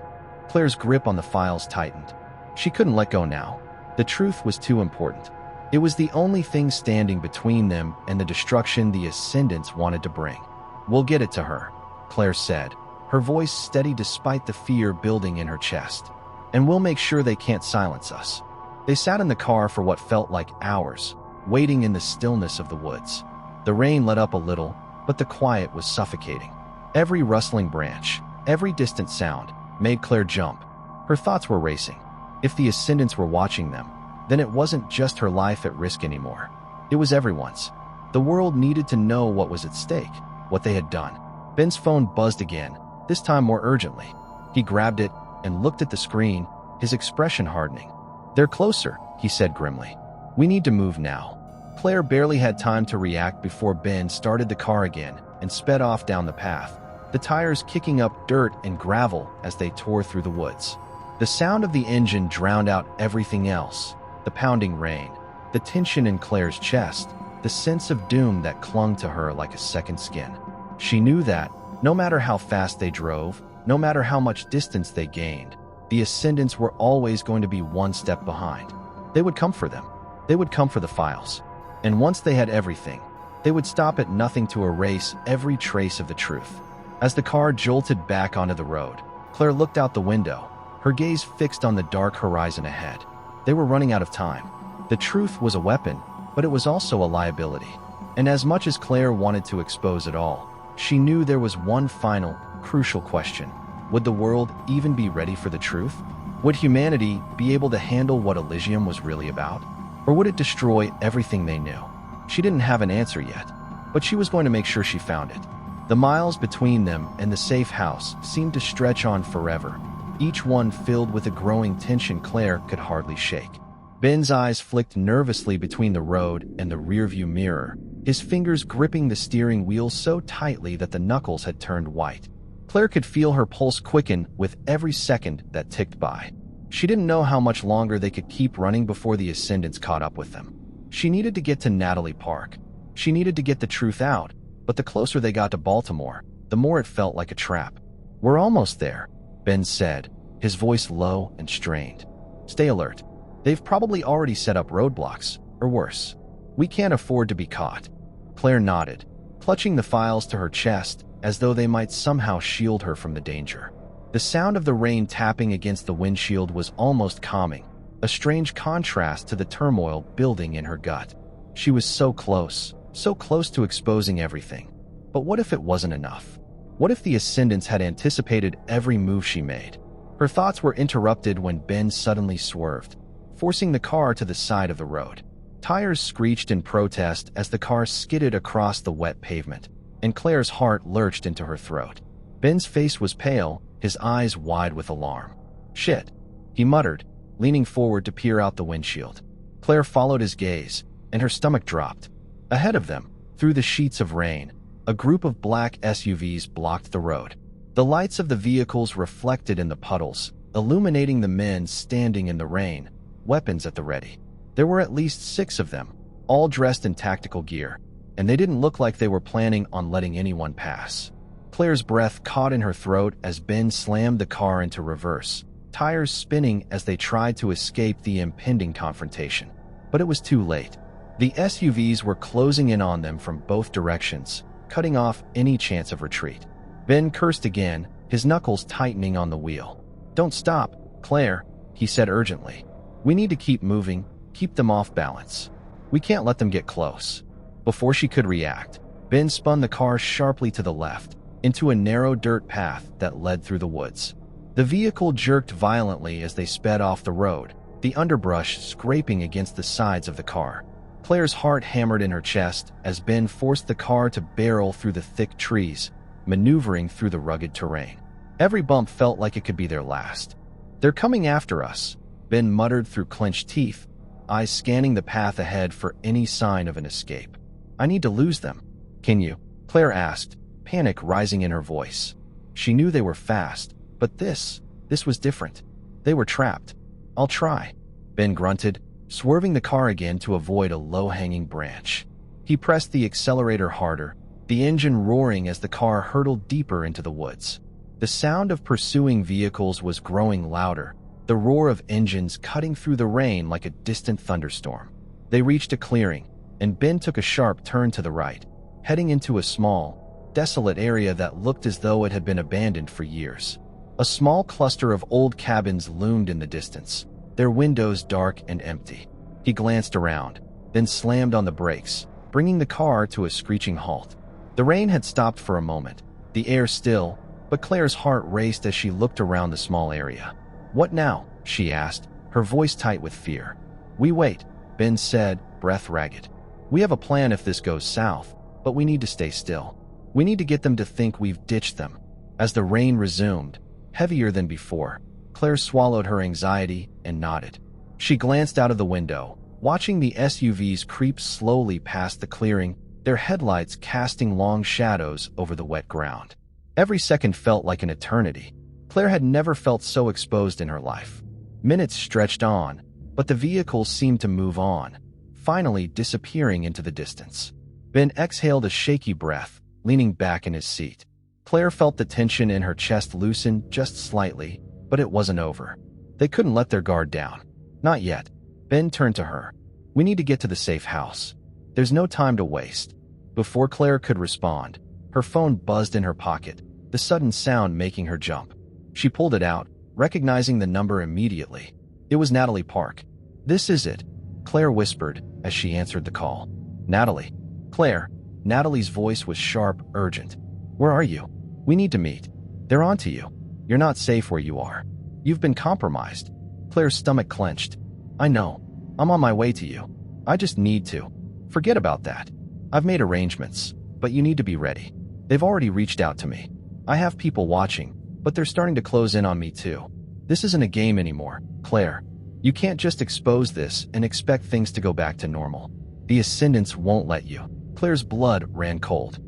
Claire's grip on the files tightened. She couldn't let go now. The truth was too important. It was the only thing standing between them and the destruction the Ascendants wanted to bring. "We'll get it to her," Claire said, her voice steady despite the fear building in her chest. "And we'll make sure they can't silence us." They sat in the car for what felt like hours, waiting in the stillness of the woods. The rain let up a little, but the quiet was suffocating. Every rustling branch, every distant sound, made Claire jump. Her thoughts were racing. If the Ascendants were watching them, then it wasn't just her life at risk anymore. It was everyone's. The world needed to know what was at stake, what they had done. Ben's phone buzzed again, this time more urgently. He grabbed it and looked at the screen, his expression hardening. "They're closer," he said grimly. "We need to move now." Claire barely had time to react before Ben started the car again and sped off down the path, the tires kicking up dirt and gravel as they tore through the woods. The sound of the engine drowned out everything else, the pounding rain, the tension in Claire's chest, the sense of doom that clung to her like a second skin. She knew that, no matter how fast they drove, no matter how much distance they gained, the Ascendants were always going to be one step behind. They would come for them. They would come for the files. And once they had everything, they would stop at nothing to erase every trace of the truth. As the car jolted back onto the road, Claire looked out the window, her gaze fixed on the dark horizon ahead. They were running out of time. The truth was a weapon, but it was also a liability. And as much as Claire wanted to expose it all, she knew there was one final, crucial question. Would the world even be ready for the truth? Would humanity be able to handle what Elysium was really about? Or would it destroy everything they knew? She didn't have an answer yet, but she was going to make sure she found it. The miles between them and the safe house seemed to stretch on forever, each one filled with a growing tension Claire could hardly shake. Ben's eyes flicked nervously between the road and the rearview mirror, his fingers gripping the steering wheel so tightly that the knuckles had turned white. Claire could feel her pulse quicken with every second that ticked by. She didn't know how much longer they could keep running before the Ascendants caught up with them. She needed to get to Natalie Park. She needed to get the truth out, but the closer they got to Baltimore, the more it felt like a trap. "We're almost there," Ben said, his voice low and strained. "Stay alert. They've probably already set up roadblocks, or worse. We can't afford to be caught." Claire nodded, clutching the files to her chest as though they might somehow shield her from the danger. The sound of the rain tapping against the windshield was almost calming, a strange contrast to the turmoil building in her gut. She was so close to exposing everything. But what if it wasn't enough? What if the Ascendants had anticipated every move she made? Her thoughts were interrupted when Ben suddenly swerved, forcing the car to the side of the road. Tires screeched in protest as the car skidded across the wet pavement, and Claire's heart lurched into her throat. Ben's face was pale, his eyes wide with alarm. "Shit," he muttered, leaning forward to peer out the windshield. Claire followed his gaze, and her stomach dropped. Ahead of them, through the sheets of rain, a group of black SUVs blocked the road. The lights of the vehicles reflected in the puddles, illuminating the men standing in the rain, weapons at the ready. There were at least 6 of them, all dressed in tactical gear, and they didn't look like they were planning on letting anyone pass. Claire's breath caught in her throat as Ben slammed the car into reverse, tires spinning as they tried to escape the impending confrontation. But it was too late. The SUVs were closing in on them from both directions, cutting off any chance of retreat. Ben cursed again, his knuckles tightening on the wheel. "Don't stop, Claire," he said urgently. "We need to keep moving, keep them off balance. We can't let them get close." Before she could react, Ben spun the car sharply to the left, into a narrow dirt path that led through the woods. The vehicle jerked violently as they sped off the road, the underbrush scraping against the sides of the car. Claire's heart hammered in her chest as Ben forced the car to barrel through the thick trees, maneuvering through the rugged terrain. Every bump felt like it could be their last. "They're coming after us," Ben muttered through clenched teeth, eyes scanning the path ahead for any sign of an escape. "I need to lose them." "Can you?" Claire asked, panic rising in her voice. She knew they were fast, but this was different. They were trapped. "I'll try," Ben grunted, swerving the car again to avoid a low-hanging branch. He pressed the accelerator harder, the engine roaring as the car hurtled deeper into the woods. The sound of pursuing vehicles was growing louder, the roar of engines cutting through the rain like a distant thunderstorm. They reached a clearing, and Ben took a sharp turn to the right, heading into a small, desolate area that looked as though it had been abandoned for years. A small cluster of old cabins loomed in the distance, their windows dark and empty. He glanced around, then slammed on the brakes, bringing the car to a screeching halt. The rain had stopped for a moment, the air still, but Claire's heart raced as she looked around the small area. "What now?" she asked, her voice tight with fear. "We wait," Ben said, breath ragged. "We have a plan if this goes south, but we need to stay still. We need to get them to think we've ditched them." As the rain resumed, heavier than before, Claire swallowed her anxiety and nodded. She glanced out of the window, watching the SUVs creep slowly past the clearing, their headlights casting long shadows over the wet ground. Every second felt like an eternity. Claire had never felt so exposed in her life. Minutes stretched on, but the vehicles seemed to move on, finally disappearing into the distance. Ben exhaled a shaky breath, leaning back in his seat. Claire felt the tension in her chest loosen just slightly, but it wasn't over. They couldn't let their guard down. Not yet. Ben turned to her. "We need to get to the safe house. There's no time to waste." Before Claire could respond, her phone buzzed in her pocket, the sudden sound making her jump. She pulled it out, recognizing the number immediately. It was Natalie Park. "This is it," Claire whispered as she answered the call. "Natalie." "Claire." Natalie's voice was sharp, urgent. "Where are you? We need to meet. They're onto you. You're not safe where you are. You've been compromised." Claire's stomach clenched. "I know. I'm on my way to you. I just need to. Forget about that. I've made arrangements, but you need to be ready. They've already reached out to me. I have people watching, but they're starting to close in on me too. This isn't a game anymore, Claire. You can't just expose this and expect things to go back to normal. The Ascendants won't let you." Claire's blood ran cold.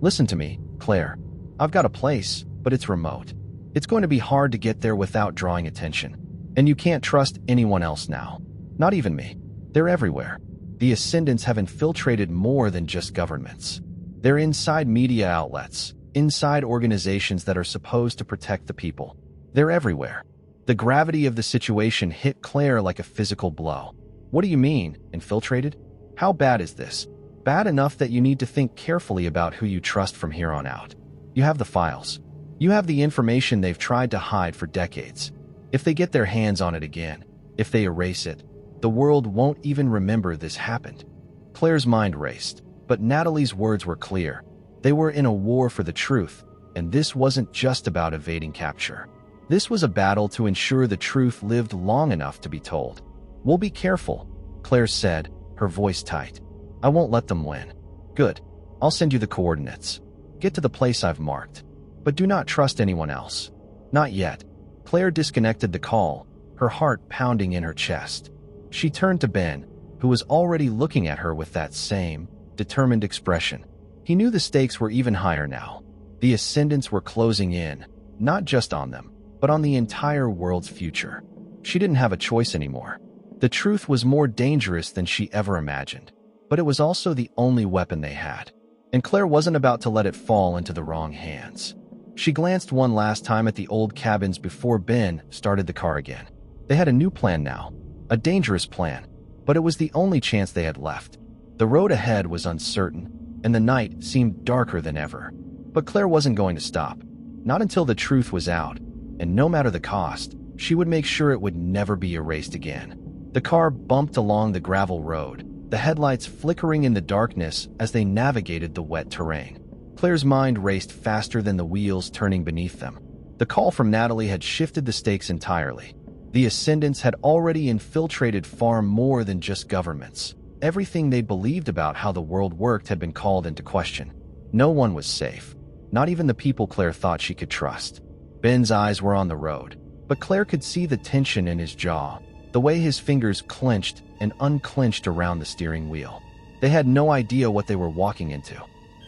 Listen to me, Claire. I've got a place, but it's remote. It's going to be hard to get there without drawing attention. And you can't trust anyone else now. Not even me. They're everywhere. The Ascendants have infiltrated more than just governments. They're inside media outlets, inside organizations that are supposed to protect the people. They're everywhere. The gravity of the situation hit Claire like a physical blow. "What do you mean, infiltrated? How bad is this?" "Bad enough that you need to think carefully about who you trust from here on out. You have the files. You have the information they've tried to hide for decades. If they get their hands on it again, if they erase it, the world won't even remember this happened." Claire's mind raced, but Natalie's words were clear. They were in a war for the truth, and this wasn't just about evading capture. This was a battle to ensure the truth lived long enough to be told. "We'll be careful," Claire said, her voice tight. "I won't let them win." "Good. I'll send you the coordinates. Get to the place I've marked. But do not trust anyone else. Not yet." Claire disconnected the call, her heart pounding in her chest. She turned to Ben, who was already looking at her with that same, determined expression. He knew the stakes were even higher now. The ascendants were closing in, not just on them, but on the entire world's future. She didn't have a choice anymore. The truth was more dangerous than she ever imagined, but it was also the only weapon they had, and Claire wasn't about to let it fall into the wrong hands. She glanced one last time at the old cabins before Ben started the car again. They had a new plan now, a dangerous plan, but it was the only chance they had left. The road ahead was uncertain, and the night seemed darker than ever. But Claire wasn't going to stop, not until the truth was out, and no matter the cost, she would make sure it would never be erased again. The car bumped along the gravel road, the headlights flickering in the darkness as they navigated the wet terrain. Claire's mind raced faster than the wheels turning beneath them. The call from Natalie had shifted the stakes entirely. The ascendants had already infiltrated far more than just governments. Everything they believed about how the world worked had been called into question. No one was safe, not even the people Claire thought she could trust. Ben's eyes were on the road, but Claire could see the tension in his jaw, the way his fingers clenched and unclenched around the steering wheel. They had no idea what they were walking into.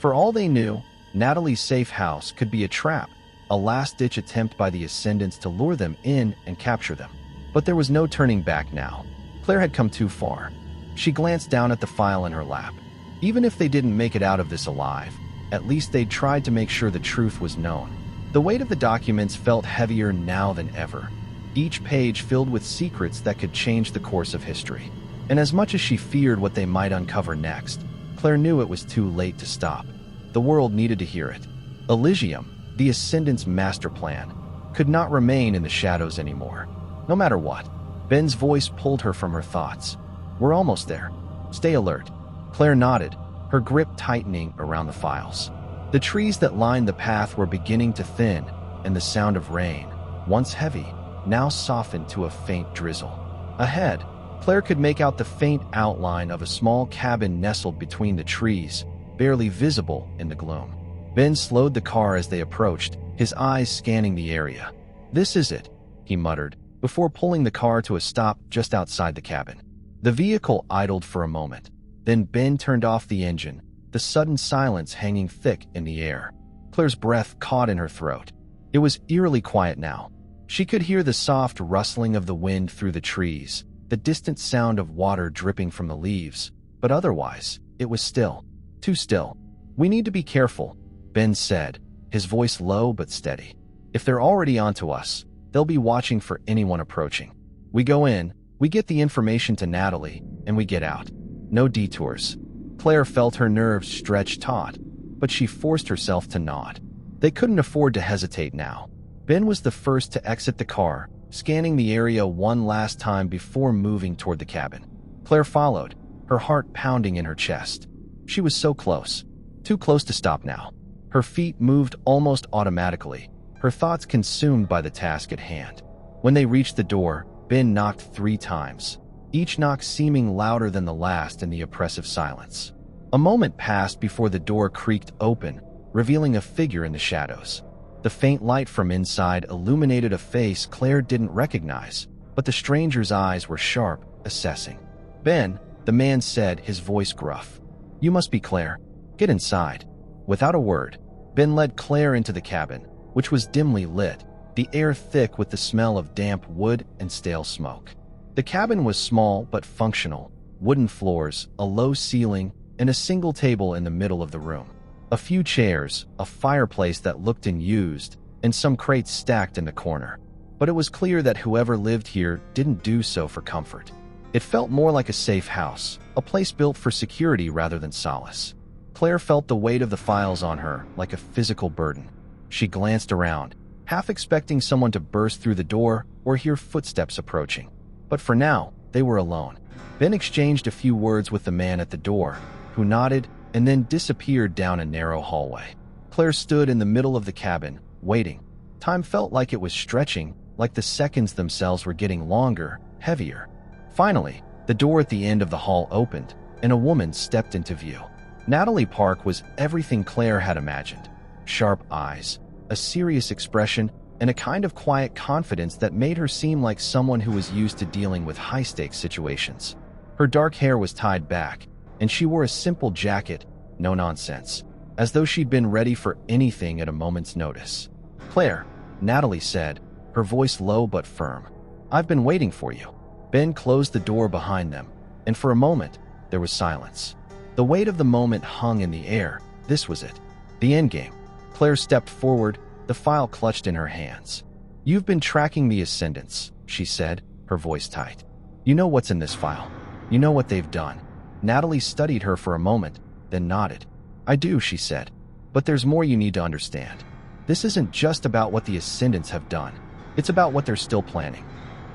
For all they knew, Natalie's safe house could be a trap, a last-ditch attempt by the ascendants to lure them in and capture them. But there was no turning back now. Claire had come too far. She glanced down at the file in her lap. Even if they didn't make it out of this alive, at least they'd tried to make sure the truth was known. The weight of the documents felt heavier now than ever, each page filled with secrets that could change the course of history. And as much as she feared what they might uncover next, Claire knew it was too late to stop. The world needed to hear it. Elysium, the Ascendant's master plan, could not remain in the shadows anymore. No matter what, Ben's voice pulled her from her thoughts. "We're almost there. Stay alert." Claire nodded, her grip tightening around the files. The trees that lined the path were beginning to thin, and the sound of rain, once heavy, now softened to a faint drizzle. Ahead, Claire could make out the faint outline of a small cabin nestled between the trees, barely visible in the gloom. Ben slowed the car as they approached, his eyes scanning the area. "This is it," he muttered, before pulling the car to a stop just outside the cabin. The vehicle idled for a moment. Then Ben turned off the engine, the sudden silence hanging thick in the air. Claire's breath caught in her throat. It was eerily quiet now. She could hear the soft rustling of the wind through the trees, the distant sound of water dripping from the leaves, but otherwise, it was still. Too still. "We need to be careful," Ben said, his voice low but steady. "If they're already onto us, they'll be watching for anyone approaching. We go in, we get the information to Natalie, and we get out. No detours." Claire felt her nerves stretch taut, but she forced herself to nod. They couldn't afford to hesitate now. Ben was the first to exit the car, scanning the area one last time before moving toward the cabin. Claire followed, her heart pounding in her chest. She was so close. Too close to stop now. Her feet moved almost automatically, her thoughts consumed by the task at hand. When they reached the door, Ben knocked 3 times, each knock seeming louder than the last in the oppressive silence. A moment passed before the door creaked open, revealing a figure in the shadows. The faint light from inside illuminated a face Claire didn't recognize, but the stranger's eyes were sharp, assessing. "Ben," the man said, his voice gruff. "You must be Claire. Get inside." Without a word, Ben led Claire into the cabin, which was dimly lit, the air thick with the smell of damp wood and stale smoke. The cabin was small but functional, wooden floors, a low ceiling, and a single table in the middle of the room. A few chairs, a fireplace that looked unused, and some crates stacked in the corner. But it was clear that whoever lived here didn't do so for comfort. It felt more like a safe house, a place built for security rather than solace. Claire felt the weight of the files on her like a physical burden. She glanced around, half expecting someone to burst through the door or hear footsteps approaching. But for now, they were alone. Ben exchanged a few words with the man at the door, who nodded and then disappeared down a narrow hallway. Claire stood in the middle of the cabin, waiting. Time felt like it was stretching, like the seconds themselves were getting longer, heavier. Finally, the door at the end of the hall opened, and a woman stepped into view. Natalie Park was everything Claire had imagined. Sharp eyes, a serious expression, and a kind of quiet confidence that made her seem like someone who was used to dealing with high-stakes situations. Her dark hair was tied back, and she wore a simple jacket, no nonsense, as though she'd been ready for anything at a moment's notice. "Claire," Natalie said, her voice low but firm. "I've been waiting for you." Ben closed the door behind them, and for a moment, there was silence. The weight of the moment hung in the air. This was it. The endgame. Claire stepped forward, the file clutched in her hands. "You've been tracking the Ascendants," she said, her voice tight. "You know what's in this file. You know what they've done." Natalie studied her for a moment, then nodded. "I do," she said. "But there's more you need to understand. This isn't just about what the Ascendants have done. It's about what they're still planning."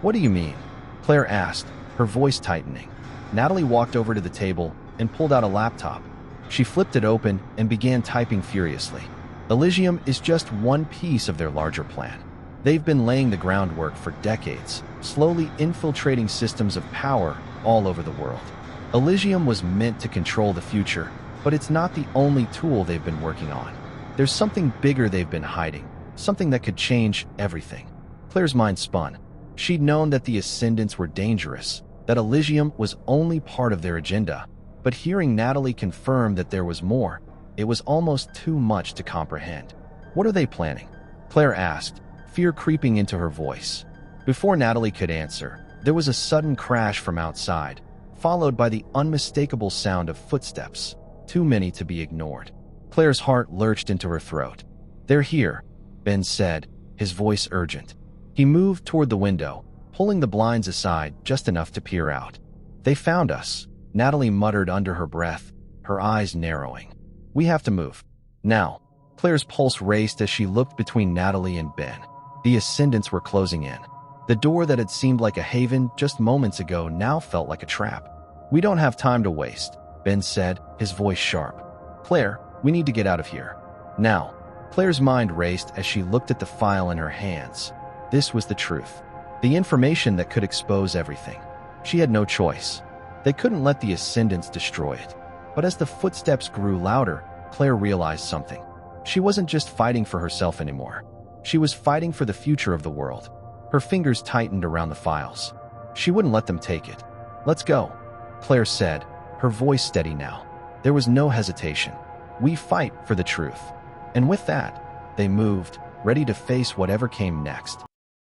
"What do you mean?" Claire asked, her voice tightening. Natalie walked over to the table and pulled out a laptop. She flipped it open and began typing furiously. Elysium is just one piece of their larger plan. They've been laying the groundwork for decades, slowly infiltrating systems of power all over the world. Elysium was meant to control the future, but it's not the only tool they've been working on. There's something bigger they've been hiding, something that could change everything. Claire's mind spun. She'd known that the Ascendants were dangerous, that Elysium was only part of their agenda, but hearing Natalie confirm that there was more, it was almost too much to comprehend. "What are they planning?" Claire asked, fear creeping into her voice. Before Natalie could answer, there was a sudden crash from outside, followed by the unmistakable sound of footsteps, too many to be ignored. Claire's heart lurched into her throat. "They're here," Ben said, his voice urgent. He moved toward the window, pulling the blinds aside just enough to peer out. "They found us," Natalie muttered under her breath, her eyes narrowing. "We have to move. Now." Claire's pulse raced as she looked between Natalie and Ben. The Ascendants were closing in. The door that had seemed like a haven just moments ago now felt like a trap. "We don't have time to waste," Ben said, his voice sharp. "Claire, we need to get out of here. Now." Claire's mind raced as she looked at the file in her hands. This was the truth. The information that could expose everything. She had no choice. They couldn't let the Ascendants destroy it. But as the footsteps grew louder, Claire realized something. She wasn't just fighting for herself anymore. She was fighting for the future of the world. Her fingers tightened around the files. She wouldn't let them take it. "Let's go," Claire said, her voice steady now. There was no hesitation. "We fight for the truth." And with that, they moved, ready to face whatever came next.